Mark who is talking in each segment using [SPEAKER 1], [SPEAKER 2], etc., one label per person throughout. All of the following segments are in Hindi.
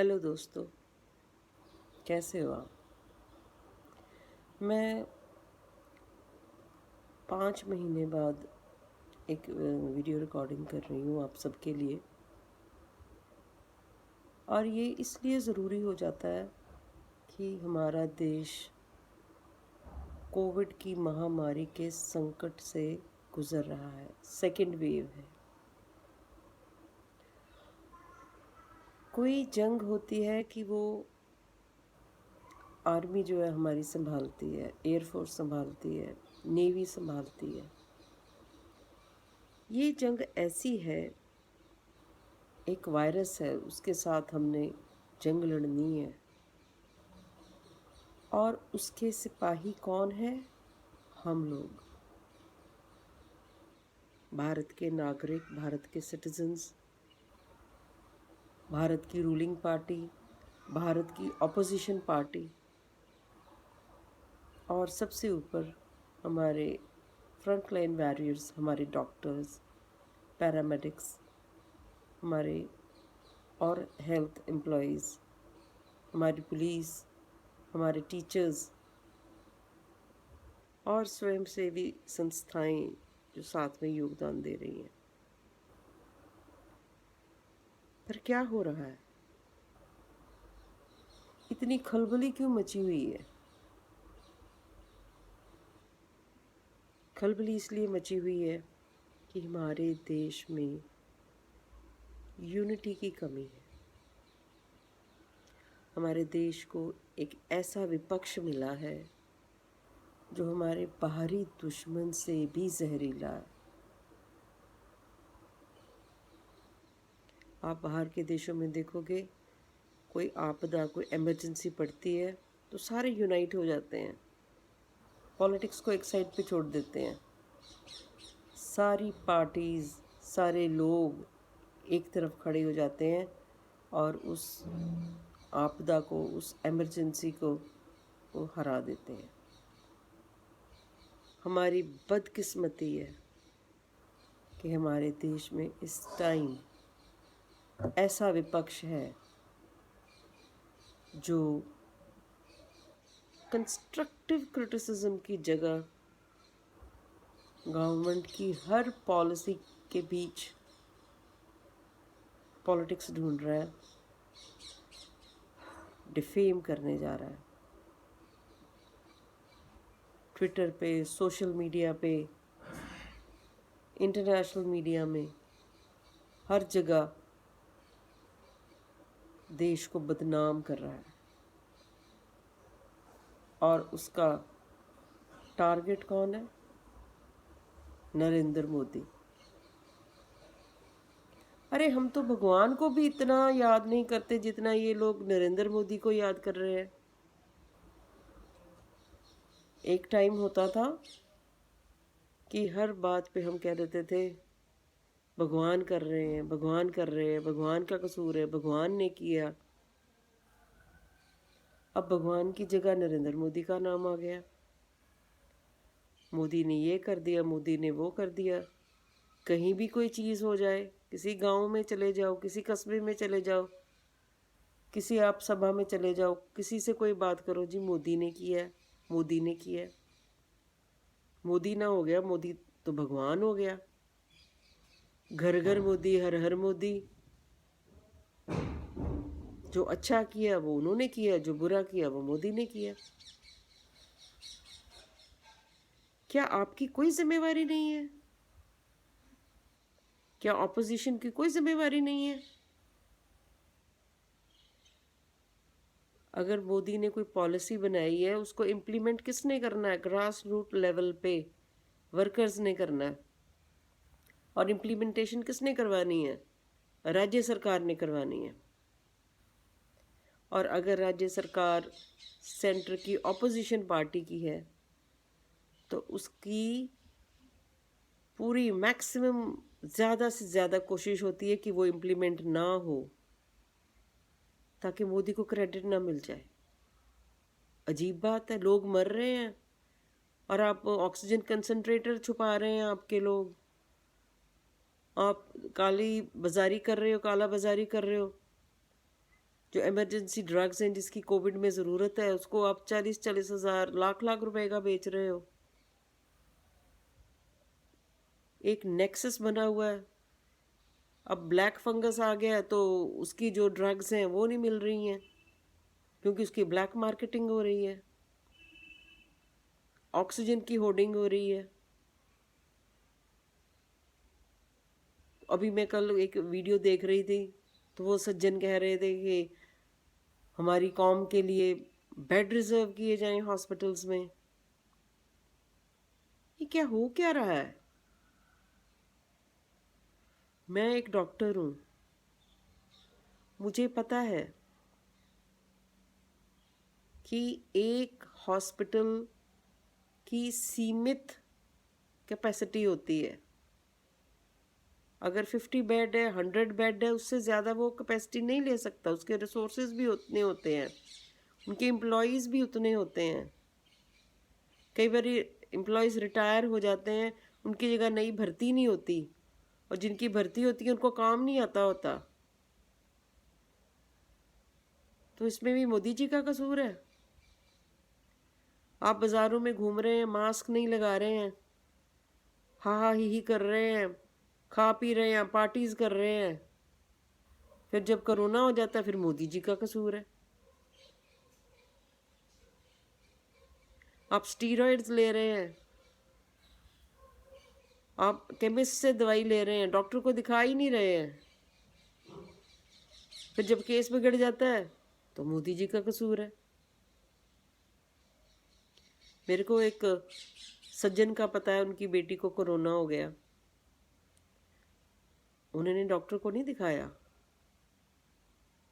[SPEAKER 1] हेलो दोस्तों, कैसे हो आप? मैं 5 महीने बाद एक वीडियो रिकॉर्डिंग कर रही हूँ आप सबके लिए। और ये इसलिए ज़रूरी हो जाता है कि हमारा देश कोविड की महामारी के संकट से गुज़र रहा है। सेकेंड वेव है। कोई जंग होती है कि वो आर्मी जो है हमारी संभालती है, एयरफोर्स संभालती है, नेवी संभालती है। ये जंग ऐसी है, एक वायरस है, उसके साथ हमने जंग लड़नी है। और उसके सिपाही कौन है? हम लोग, भारत के नागरिक, भारत के सिटीजन्स, भारत की रूलिंग पार्टी, भारत की ऑपोजिशन पार्टी, और सबसे ऊपर हमारे फ्रंट लाइन वॉरियर्स, हमारे डॉक्टर्स, पैरामेडिक्स, हमारे और हेल्थ एम्प्लॉयज़, हमारी पुलिस, हमारे टीचर्स और स्वयंसेवी संस्थाएं जो साथ में योगदान दे रही हैं। पर क्या हो रहा है? इतनी खलबली क्यों मची हुई है? खलबली इसलिए मची हुई है कि हमारे देश में यूनिटी की कमी है। हमारे देश को एक ऐसा विपक्ष मिला है जो हमारे बाहरी दुश्मन से भी जहरीला है। आप बाहर के देशों में देखोगे, कोई आपदा, कोई इमरजेंसी पड़ती है तो सारे यूनाइट हो जाते हैं, पॉलिटिक्स को एक साइड पे छोड़ देते हैं। सारी पार्टीज़, सारे लोग एक तरफ खड़े हो जाते हैं और उस आपदा को, उस इमरजेंसी को वो हरा देते हैं। हमारी बदकिस्मती है कि हमारे देश में इस टाइम ऐसा विपक्ष है जो कंस्ट्रक्टिव क्रिटिसिज्म की जगह गवर्नमेंट की हर पॉलिसी के बीच पॉलिटिक्स ढूंढ रहा है, डिफेम करने जा रहा है। ट्विटर पे, सोशल मीडिया पे, इंटरनेशनल मीडिया में, हर जगह देश को बदनाम कर रहा है। और उसका टारगेट कौन है? नरेंद्र मोदी। अरे हम तो भगवान को भी इतना याद नहीं करते जितना ये लोग नरेंद्र मोदी को याद कर रहे हैं। एक टाइम होता था कि हर बात पे हम कह देते थे भगवान कर रहे हैं, भगवान कर रहे हैं, भगवान का कसूर है, भगवान ने किया। अब भगवान की जगह नरेंद्र मोदी का नाम आ गया। मोदी ने ये कर दिया, मोदी ने वो कर दिया। कहीं भी कोई चीज़ हो जाए, किसी गांव में चले जाओ, किसी कस्बे में चले जाओ, किसी आप सभा में चले जाओ, किसी से कोई बात करो, जी मोदी ने किया, मोदी ने किया। मोदी ना हो गया, मोदी तो भगवान हो गया। घर घर मोदी, हर हर मोदी। जो अच्छा किया वो उन्होंने किया, जो बुरा किया वो मोदी ने किया। क्या आपकी कोई जिम्मेवारी नहीं है? क्या ऑपोजिशन की कोई जिम्मेवारी नहीं है? अगर मोदी ने कोई पॉलिसी बनाई है, उसको इम्प्लीमेंट किसने करना है? ग्रास रूट लेवल पे वर्कर्स ने करना है। और इम्प्लीमेंटेशन किसने करवानी है? राज्य सरकार ने करवानी है। और अगर राज्य सरकार सेंटर की ऑपोजिशन पार्टी की है तो उसकी पूरी मैक्सिमम ज़्यादा से ज़्यादा कोशिश होती है कि वो इम्प्लीमेंट ना हो, ताकि मोदी को क्रेडिट ना मिल जाए। अजीब बात है, लोग मर रहे हैं और आप ऑक्सीजन कंसंट्रेटर छुपा रहे हैं। आपके लोग, आप काली बाजारी कर रहे हो, काला बाजारी कर रहे हो। जो इमरजेंसी ड्रग्स हैं जिसकी कोविड में ज़रूरत है, उसको आप 40-40 हज़ार लाख लाख रुपए का बेच रहे हो। एक नेक्सस बना हुआ है। अब ब्लैक फंगस आ गया है तो उसकी जो ड्रग्स हैं वो नहीं मिल रही हैं क्योंकि उसकी ब्लैक मार्केटिंग हो रही है, ऑक्सीजन की होर्डिंग हो रही है। अभी मैं कल एक वीडियो देख रही थी तो वो सज्जन कह रहे थे कि हमारी कौम के लिए बेड रिजर्व किए जाएं हॉस्पिटल्स में। ये क्या हो क्या रहा है? मैं एक डॉक्टर हूँ, मुझे पता है कि एक हॉस्पिटल की सीमित कैपेसिटी होती है। अगर 50 बेड है, 100 बेड है, उससे ज़्यादा वो कैपेसिटी नहीं ले सकता। उसके रिसोर्सेज भी उतने होते हैं, उनके एम्प्लॉयज़ भी उतने होते हैं। कई बार एम्प्लॉयज़ रिटायर हो जाते हैं, उनकी जगह नई भर्ती नहीं होती, और जिनकी भर्ती होती है उनको काम नहीं आता होता। तो इसमें भी मोदी जी का कसूर है। आप बाज़ारों में घूम रहे हैं, मास्क नहीं लगा रहे हैं, हा हा ही कर रहे हैं, खा पी रहे हैं, पार्टीज कर रहे हैं, फिर जब कोरोना हो जाता है फिर मोदी जी का कसूर है। आप स्टीरॉइड्स ले रहे हैं, आप केमिस्ट से दवाई ले रहे हैं, डॉक्टर को दिखा ही नहीं रहे हैं, फिर जब केस बिगड़ जाता है तो मोदी जी का कसूर है। मेरे को एक सज्जन का पता है, उनकी बेटी को कोरोना हो गया, उन्होंने डॉक्टर को नहीं दिखाया।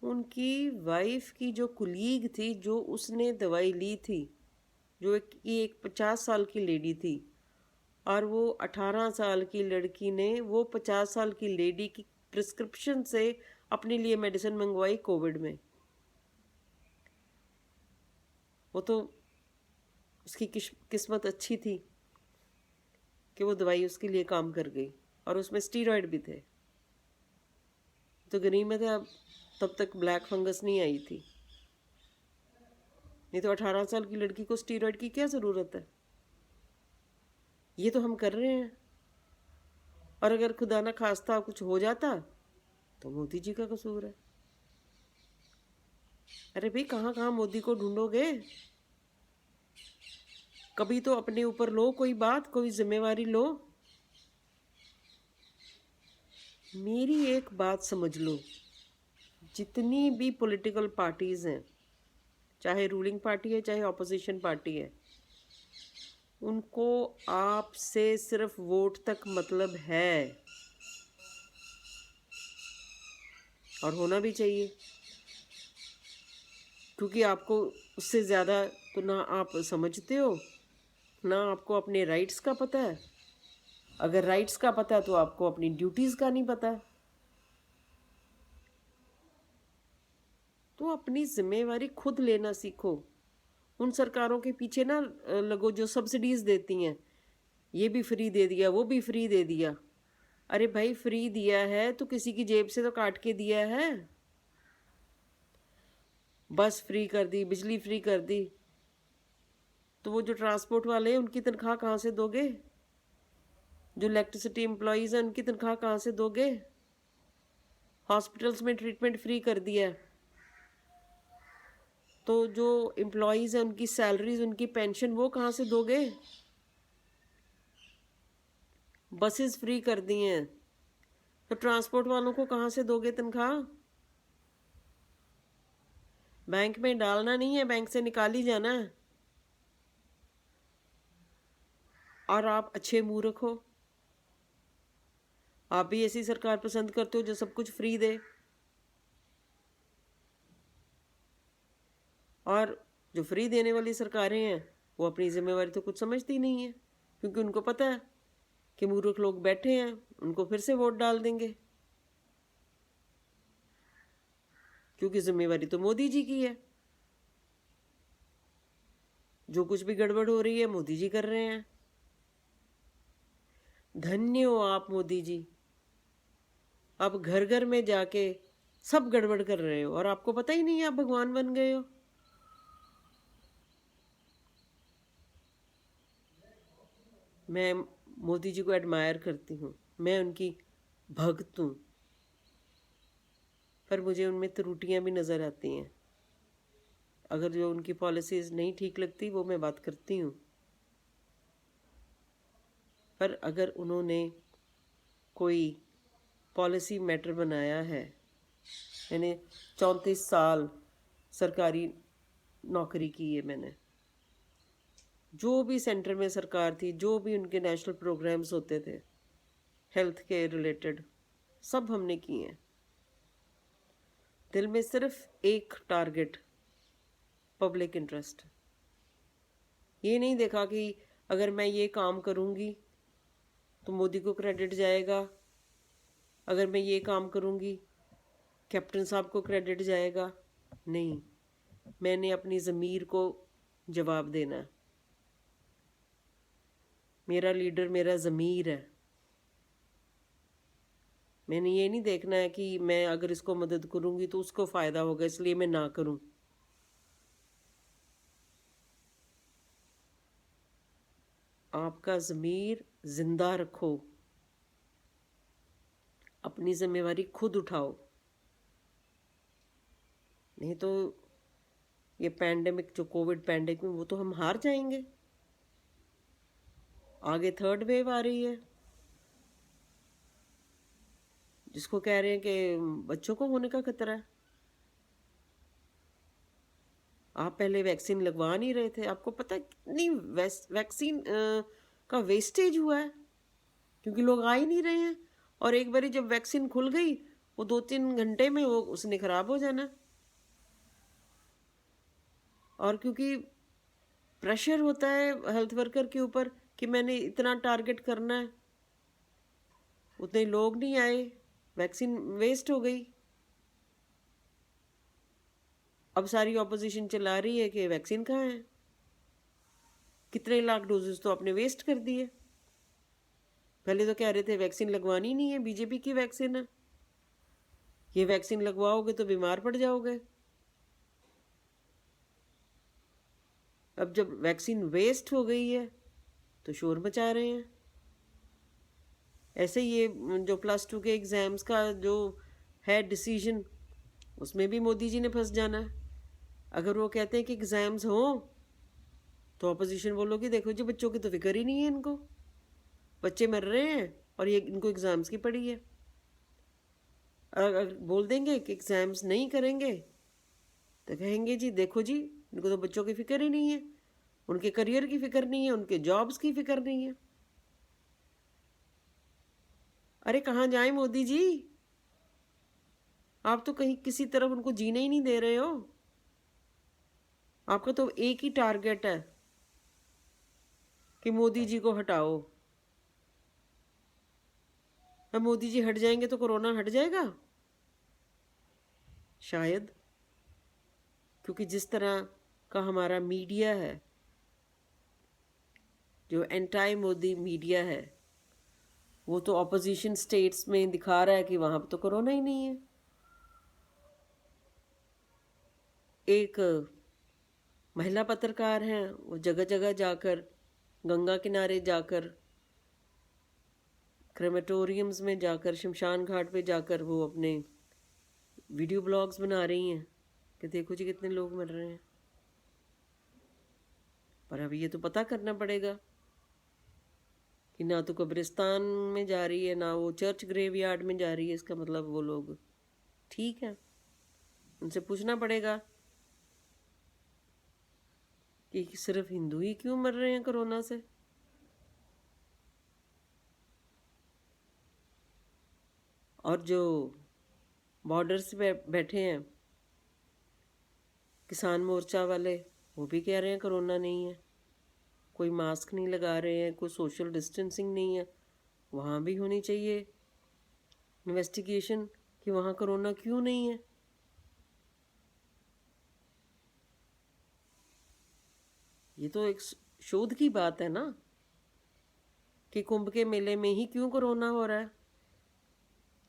[SPEAKER 1] उनकी वाइफ की जो कुलीग थी, जो उसने दवाई ली थी, जो एक 50 साल की लेडी थी, और वो 18 साल की लड़की ने वो 50 साल की लेडी की प्रिस्क्रिप्शन से अपने लिए मेडिसिन मंगवाई कोविड में। वो तो उसकी किस्मत अच्छी थी कि वो दवाई उसके लिए काम कर गई, और उसमें स्टीरॉयड भी थे। तो गनीमत है अब तब तक ब्लैक फंगस नहीं आई थी, नहीं तो 18 साल की लड़की को स्टीरॉयड की क्या ज़रूरत है? ये तो हम कर रहे हैं, और अगर खुदा ना खास्ता कुछ हो जाता तो मोदी जी का कसूर है। अरे भाई, कहाँ कहाँ मोदी को ढूंढोगे? कभी तो अपने ऊपर लो कोई बात, कोई जिम्मेवारी लो। मेरी एक बात समझ लो, जितनी भी पॉलिटिकल पार्टीज हैं, चाहे रूलिंग पार्टी है चाहे ऑपोजिशन पार्टी है, उनको आपसे सिर्फ वोट तक मतलब है, और होना भी चाहिए, क्योंकि आपको उससे ज़्यादा तो ना आप समझते हो, ना आपको अपने राइट्स का पता है। अगर राइट्स का पता है तो आपको अपनी ड्यूटीज़ का नहीं पता है। तो अपनी जिम्मेवारी खुद लेना सीखो। उन सरकारों के पीछे ना लगो जो सब्सिडीज़ देती हैं, ये भी फ्री दे दिया, वो भी फ्री दे दिया। अरे भाई, फ्री दिया है तो किसी की जेब से तो काट के दिया है। बस फ्री कर दी, बिजली फ्री कर दी, तो वो जो ट्रांसपोर्ट वाले हैं उनकी तनख्वाह कहाँ से दोगे? जो इलेक्ट्रिसिटी एम्प्लॉयज़ हैं उनकी तनख्वाह कहाँ से दोगे? हॉस्पिटल्स में ट्रीटमेंट फ्री कर दिया है, तो जो एम्प्लॉयज़ हैं उनकी सैलरीज, उनकी पेंशन, वो कहाँ से दोगे? बसेस फ्री कर दी हैं, तो ट्रांसपोर्ट वालों को कहाँ से दोगे तनख्वाह? बैंक में डालना नहीं है, बैंक से निकाल ही जाना है। और आप अच्छे मूर्ख हो, आप भी ऐसी सरकार पसंद करते हो जो सब कुछ फ्री दे। और जो फ्री देने वाली सरकारें हैं वो अपनी जिम्मेवारी तो कुछ समझती नहीं है, क्योंकि उनको पता है कि मूर्ख लोग बैठे हैं, उनको फिर से वोट डाल देंगे, क्योंकि जिम्मेवारी तो मोदी जी की है। जो कुछ भी गड़बड़ हो रही है मोदी जी कर रहे हैं। धन्य हो आप मोदी जी, आप घर घर में जाके सब गड़बड़ कर रहे हो और आपको पता ही नहीं है आप भगवान बन गए हो। मैं मोदी जी को एडमायर करती हूँ, मैं उनकी भक्त हूँ, पर मुझे उनमें त्रुटियां भी नज़र आती हैं। अगर जो उनकी पॉलिसीज़ नहीं ठीक लगती वो मैं बात करती हूँ, पर अगर उन्होंने कोई पॉलिसी मैटर बनाया है, मैंने 34 साल सरकारी नौकरी की है, मैंने जो भी सेंटर में सरकार थी, जो भी उनके नेशनल प्रोग्राम्स होते थे हेल्थ के रिलेटेड, सब हमने किए हैं। दिल में सिर्फ एक टारगेट, पब्लिक इंटरेस्ट। ये नहीं देखा कि अगर मैं ये काम करूँगी तो मोदी को क्रेडिट जाएगा, अगर मैं ये काम करूँगी कैप्टन साहब को क्रेडिट जाएगा। नहीं, मैंने अपनी ज़मीर को जवाब देना है। मेरा लीडर मेरा ज़मीर है। मैंने ये नहीं देखना है कि मैं अगर इसको मदद करूँगी तो उसको फ़ायदा होगा इसलिए मैं ना करूँ। आपका ज़मीर ज़िंदा रखो, अपनी जिम्मेवारी खुद उठाओ, नहीं तो ये पैंडेमिक जो कोविड पैंडेमिक में वो तो हम हार जाएंगे। आगे थर्ड वेव आ रही है जिसको कह रहे हैं कि बच्चों को होने का खतरा है। आप पहले वैक्सीन लगवा नहीं रहे थे, आपको पता है कितनी वैक्सीन का वेस्टेज हुआ है क्योंकि लोग आ ही नहीं रहे हैं। और एक बारी जब वैक्सीन खुल गई वो 2-3 घंटे में वो उसने ख़राब हो जाना। और क्योंकि प्रेशर होता है हेल्थ वर्कर के ऊपर कि मैंने इतना टारगेट करना है, उतने लोग नहीं आए, वैक्सीन वेस्ट हो गई। अब सारी ऑपोजिशन चला रही है कि वैक्सीन कहाँ है, कितने लाख डोजेस तो आपने वेस्ट कर दिए। पहले तो कह रहे थे वैक्सीन लगवानी नहीं है, बीजेपी की वैक्सीन है, ये वैक्सीन लगवाओगे तो बीमार पड़ जाओगे। अब जब वैक्सीन वेस्ट हो गई है तो शोर मचा रहे हैं। ऐसे ये जो +2 के एग्ज़ाम्स का जो है डिसीजन, उसमें भी मोदी जी ने फंस जाना है। अगर वो कहते हैं कि एग्ज़ाम्स हों तो अपोजिशन बोलोगी देखो जी बच्चों की तो फिक्र ही नहीं है, इनको बच्चे मर रहे हैं और ये इनको एग्ज़ाम्स की पड़ी है। अगर बोल देंगे कि एग्ज़ाम्स नहीं करेंगे तो कहेंगे जी देखो जी इनको तो बच्चों की फ़िक्र ही नहीं है, उनके करियर की फ़िक्र नहीं है, उनके जॉब्स की फ़िक्र नहीं है। अरे कहाँ जाए मोदी जी, आप तो कहीं किसी तरफ उनको जीने ही नहीं दे रहे हो। आपका तो एक ही टारगेट है कि मोदी जी को हटाओ। अब मोदी जी हट जाएंगे तो कोरोना हट जाएगा शायद, क्योंकि जिस तरह का हमारा मीडिया है, जो एंटाई मोदी मीडिया है, वो तो ऑपोजिशन स्टेट्स में दिखा रहा है कि वहाँ पर तो कोरोना ही नहीं है। एक महिला पत्रकार हैं, वो जगह जगह जाकर, गंगा किनारे जाकर, क्रेमेटोरियम्स में जाकर, शमशान घाट पे जाकर वो अपने वीडियो ब्लॉग्स बना रही हैं कि देखो जी कितने लोग मर रहे हैं। पर अभी ये तो पता करना पड़ेगा कि ना तो कब्रिस्तान में जा रही है ना वो चर्च ग्रेवयार्ड में जा रही है, इसका मतलब वो लोग ठीक है। उनसे पूछना पड़ेगा कि सिर्फ हिंदू ही क्यों मर रहे हैं कोरोना से। और जो बॉर्डर्स पे बैठे हैं किसान मोर्चा वाले, वो भी कह रहे हैं कोरोना नहीं है, कोई मास्क नहीं लगा रहे हैं, कोई सोशल डिस्टेंसिंग नहीं है। वहाँ भी होनी चाहिए इन्वेस्टिगेशन कि वहाँ कोरोना क्यों नहीं है। ये तो एक शोध की बात है ना कि कुंभ के मेले में ही क्यों कोरोना हो रहा है।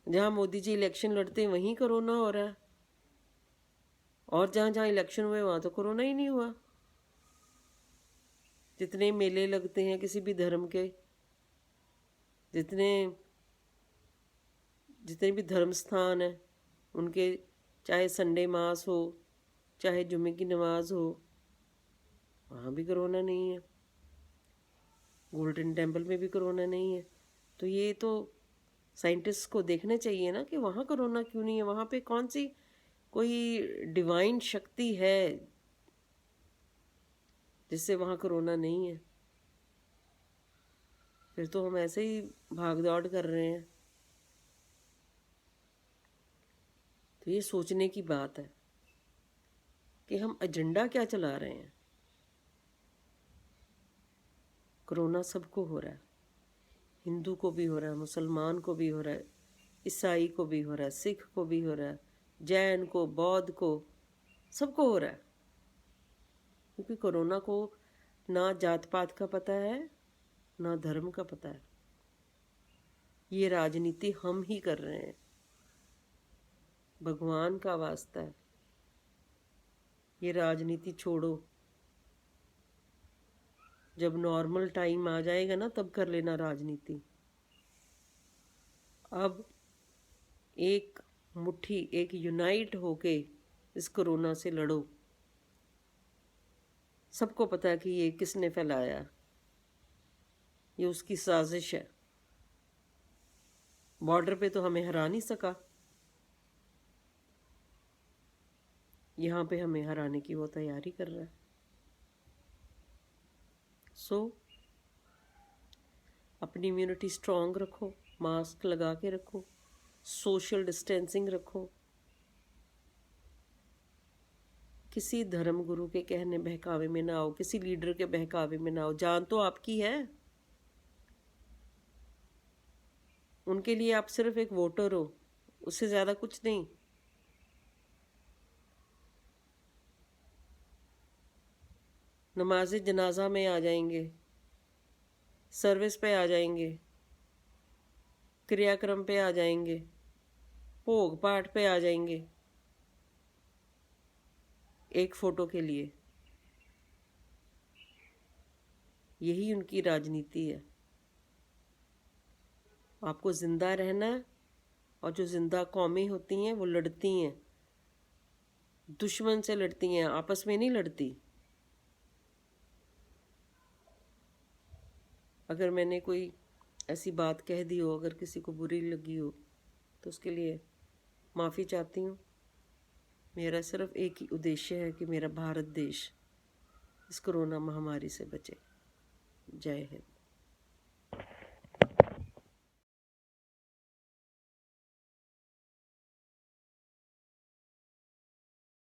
[SPEAKER 1] जहाँ मोदी जी इलेक्शन लड़ते हैं वहीं कोरोना हो रहा है, और जहाँ जहाँ इलेक्शन हुए वहाँ तो कोरोना ही नहीं हुआ। जितने मेले लगते हैं किसी भी धर्म के, जितने जितने भी धर्म स्थान हैं उनके, चाहे संडे मास हो चाहे जुम्मे की नमाज हो, वहाँ भी कोरोना नहीं है। गोल्डन टेम्पल में भी कोरोना नहीं है। तो ये तो साइंटिस्ट को देखना चाहिए ना कि वहाँ कोरोना क्यों नहीं है, वहाँ पे कौन सी कोई डिवाइन शक्ति है जिससे वहाँ कोरोना नहीं है। फिर तो हम ऐसे ही भाग दौड़ कर रहे हैं। तो ये सोचने की बात है कि हम एजेंडा क्या चला रहे हैं। कोरोना सबको हो रहा है, हिंदू को भी हो रहा है, मुसलमान को भी हो रहा है, ईसाई को भी हो रहा है, सिख को भी हो रहा है, जैन को, बौद्ध को, सबको हो रहा है। क्योंकि कोरोना को ना जात पात का पता है ना धर्म का पता है। ये राजनीति हम ही कर रहे हैं। भगवान का वास्ता है, ये राजनीति छोड़ो। जब नॉर्मल टाइम आ जाएगा ना तब कर लेना राजनीति। अब एक मुट्ठी, एक यूनाइट होके इस कोरोना से लड़ो। सबको पता है कि ये किसने फैलाया, ये उसकी साजिश है। बॉर्डर पे तो हमें हरा नहीं सका, यहाँ पे हमें हराने की वो तैयारी कर रहा है। सो अपनी इम्यूनिटी स्ट्रॉन्ग रखो, मास्क लगा के रखो, सोशल डिस्टेंसिंग रखो, किसी धर्म गुरु के कहने बहकावे में ना आओ, किसी लीडर के बहकावे में ना आओ। जान तो आपकी है, उनके लिए आप सिर्फ एक वोटर हो, उससे ज़्यादा कुछ नहीं। नमाज जनाजा में आ जाएंगे, सर्विस पे आ जाएंगे, क्रियाक्रम पे आ जाएंगे, भोग पाठ पे आ जाएंगे, एक फ़ोटो के लिए। यही उनकी राजनीति है। आपको ज़िंदा रहना है, और जो ज़िंदा कौमें होती हैं वो लड़ती हैं, दुश्मन से लड़ती हैं, आपस में नहीं लड़ती। अगर मैंने कोई ऐसी बात कह दी हो, अगर किसी को बुरी लगी हो, तो उसके लिए माफ़ी चाहती हूँ। मेरा सिर्फ एक ही उद्देश्य है कि मेरा भारत देश इस कोरोना महामारी से बचे। जय हिंद।